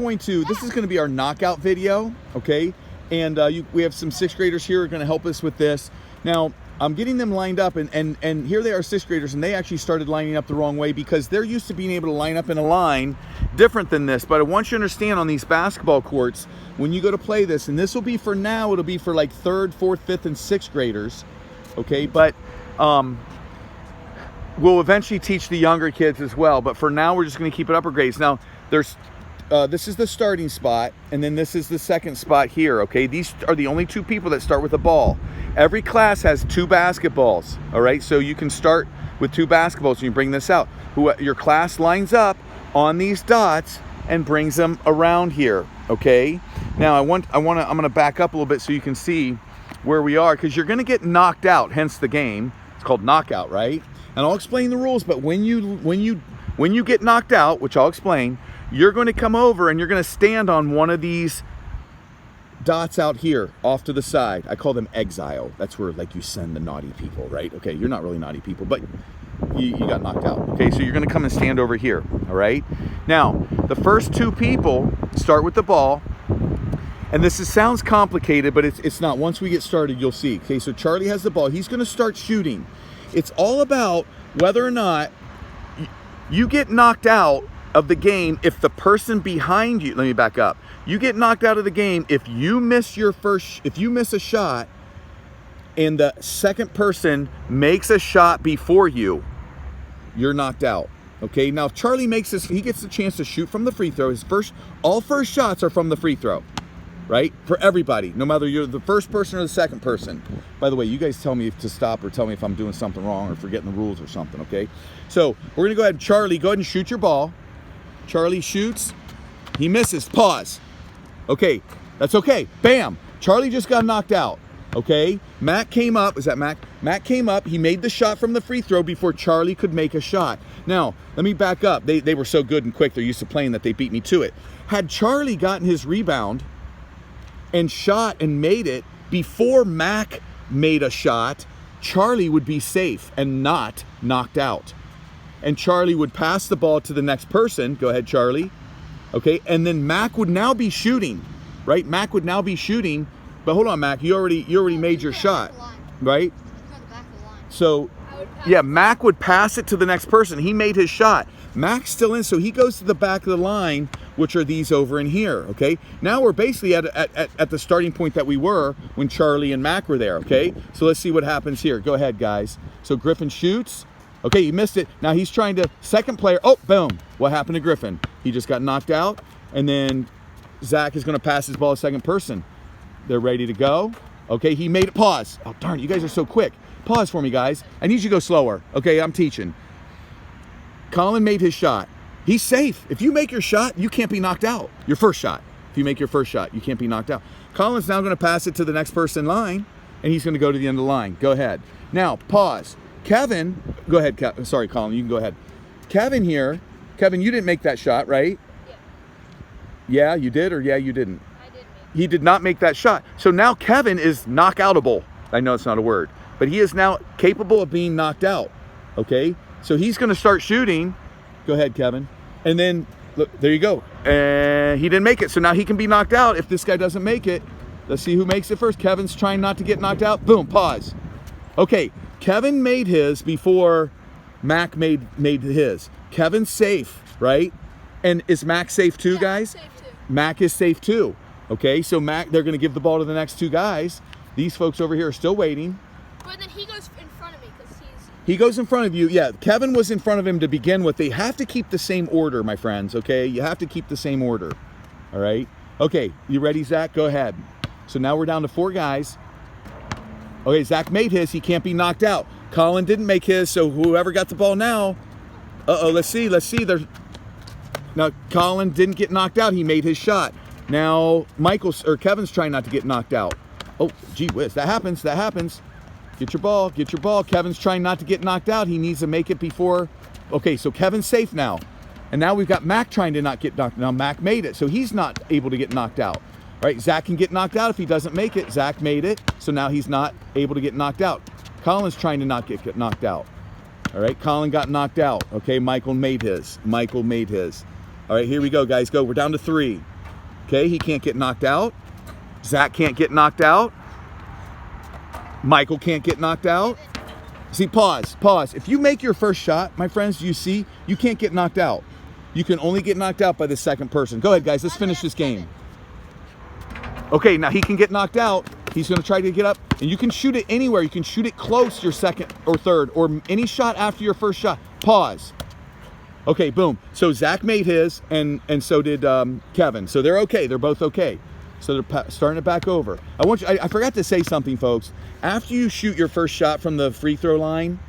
This is going to be our knockout video, okay? And we have some 6th graders here who are going to help us with this. Now, I'm getting them lined up, and here they are, 6th graders, and they actually started lining up the wrong way because they're used to being able to line up in a line different than this. But I want you to understand, on these basketball courts, when you go to play this, and this will be for now, it'll be for like 3rd, 4th, 5th, and 6th graders, okay? But we'll eventually teach the younger kids as well. But for now, we're just going to keep it upper grades. Now, there's this is the starting spot, and then this is the second spot here, okay? These are the only 2 people that start with a ball. Every class has 2 basketballs, all right? So you can start with 2 basketballs and you bring this out. Your class lines up on these dots and brings them around here, okay? Now I'm gonna back up a little bit so you can see where we are, because you're gonna get knocked out, hence the game. It's called knockout, right? And I'll explain the rules, but when you get knocked out, which I'll explain, you're going to come over and you're going to stand on one of these dots out here off to the side. I call them exile. That's where, like, you send the naughty people, right? Okay, you're not really naughty people, but you got knocked out. Okay, so you're going to come and stand over here, all right? Now, the first 2 people start with the ball, and sounds complicated, but it's not. Once we get started, you'll see. Okay, so Charlie has the ball. He's going to start shooting. It's all about whether or not you get knocked out of the game if the person behind you, let me back up. You get knocked out of the game if you miss a shot and the second person makes a shot before you, you're knocked out. Okay, now if Charlie makes this, he gets the chance to shoot from the free throw. All first shots are from the free throw, right? For everybody, no matter you're the first person or the second person. By the way, you guys tell me to stop or tell me if I'm doing something wrong or forgetting the rules or something, okay? So we're gonna go ahead, Charlie, go ahead and shoot your ball. Charlie shoots, he misses, pause. Okay, that's okay, bam. Charlie just got knocked out, okay? Matt came up, is that Matt? Matt came up, he made the shot from the free throw before Charlie could make a shot. Now, let me back up. They were so good and quick, they're used to playing that they beat me to it. Had Charlie gotten his rebound and shot and made it before Mac made a shot, Charlie would be safe and not knocked out. And Charlie would pass the ball to the next person. Go ahead, Charlie. Okay, and then Mac would now be shooting, right? Mac would now be shooting, but hold on, Mac, you already made your shot, right? So, yeah, Mac would pass it to the next person. He made his shot. Mac's still in, so he goes to the back of the line, which are these over in here, okay? Now we're basically at the starting point that we were when Charlie and Mac were there, okay? So let's see what happens here. Go ahead, guys. So Griffin shoots. Okay, you missed it. Now he's trying to, second player, oh, boom. What happened to Griffin? He just got knocked out, and then Zach is gonna pass his ball to second person. They're ready to go. Okay, he made it, pause. Oh, darn, you guys are so quick. Pause for me, guys. I need you to go slower. Okay, I'm teaching. Colin made his shot. He's safe. If you make your shot, you can't be knocked out. Your first shot. If you make your first shot, you can't be knocked out. Colin's now gonna pass it to the next person in line, and he's gonna go to the end of the line. Go ahead. Now, pause. Kevin, go ahead, sorry, Colin, you can go ahead. Kevin here, Kevin, you didn't make that shot, right? Yeah. Yeah, you did, or yeah, you didn't? I did make it. He did not make that shot. So now Kevin is knockoutable. I know it's not a word, but he is now capable of being knocked out, okay? So he's gonna start shooting. Go ahead, Kevin. And then, look, there you go. And he didn't make it, so now he can be knocked out if this guy doesn't make it. Let's see who makes it first. Kevin's trying not to get knocked out. Boom, pause. Okay. Kevin made his before Mac made his. Kevin's safe, right? And is Mac safe too, guys? Safe too. Mac is safe too. Okay, so Mac, they're gonna give the ball to the next 2 guys. These folks over here are still waiting. But then he goes in front of me because He goes in front of you. Yeah, Kevin was in front of him to begin with. They have to keep the same order, my friends, okay? You have to keep the same order, all right? Okay, you ready, Zach? Go ahead. So now we're down to 4 guys. Okay, Zach made his. He can't be knocked out. Colin didn't make his, so whoever got the ball now. Let's see. Now, Colin didn't get knocked out. He made his shot. Now, Kevin's trying not to get knocked out. Oh, gee whiz. That happens. Get your ball. Kevin's trying not to get knocked out. He needs to make it before. Okay, so Kevin's safe now. And now we've got Mac trying to not get knocked out. Now, Mac made it, so he's not able to get knocked out. All right, Zach can get knocked out if he doesn't make it. Zach made it, so now he's not able to get knocked out. Colin's trying to not get knocked out. All right, Colin got knocked out. Okay, Michael made his. All right, here we go, guys. Go. We're down to 3. Okay, he can't get knocked out. Zach can't get knocked out. Michael can't get knocked out. See, pause. If you make your first shot, my friends, you see, you can't get knocked out. You can only get knocked out by the second person. Go ahead, guys. Let's finish this game. Okay, now he can get knocked out. He's going to try to get up, and you can shoot it anywhere. You can shoot it close your second or third, or any shot after your first shot. Pause. Okay, boom. So Zach made his, and so did Kevin. So they're okay. They're both okay. So they're starting it back over. I forgot to say something, folks. After you shoot your first shot from the free throw line,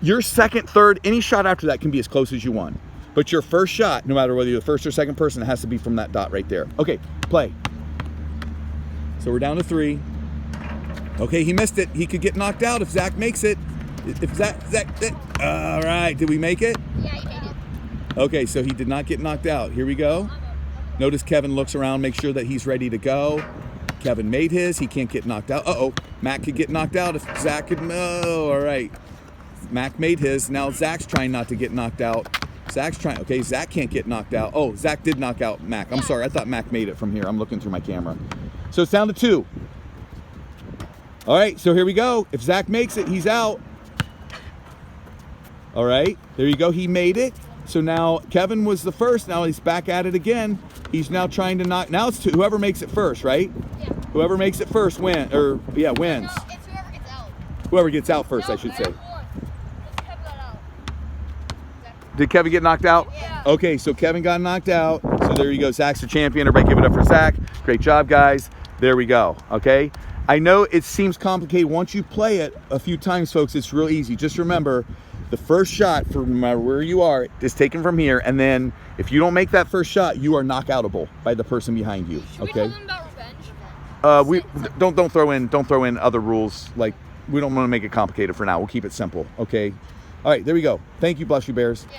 your second, third, any shot after that can be as close as you want. But your first shot, no matter whether you're the first or second person, it has to be from that dot right there. Okay, play. So we're down to 3. Okay, he missed it. He could get knocked out if Zach makes it. If Zach, all right, did we make it? Yeah, he made it. Okay, so he did not get knocked out. Here we go. Notice Kevin looks around, make sure that he's ready to go. Kevin made his. He can't get knocked out. Uh-oh. Mac could get knocked out if Zach could. Oh, all right. Mac made his. Now Zach's trying not to get knocked out. Zach's trying. Okay, Zach can't get knocked out. Oh, Zach did knock out Mac. I'm sorry. I thought Mac made it from here. I'm looking through my camera. So it's down to 2. All right, so here we go. If Zach makes it, he's out. All right, there you go. He made it. So now Kevin was the first. Now he's back at it again. He's now trying to knock. Now it's whoever makes it first, right? Yeah. Whoever makes it first wins. No, Wins. it's whoever gets out. Whoever gets out first, No, I should say. Kevin won. It's Kevin got out. Did Kevin get knocked out? Yeah. Okay, so Kevin got knocked out. So there you go. Zach's the champion. Everybody give it up for Zach. Great job, guys. There we go. Okay. I know it seems complicated. Once you play it a few times, folks, it's real easy. Just remember, the first shot, from no matter where you are, is taken from here. And then if you don't make that first shot, you are knockoutable by the person behind you. Should we Okay. tell them about revenge? We don't throw in other rules. Like, we don't want to make it complicated for now. We'll keep it simple. Okay. All right. There we go. Thank you, Bluffsview Bears. Yeah.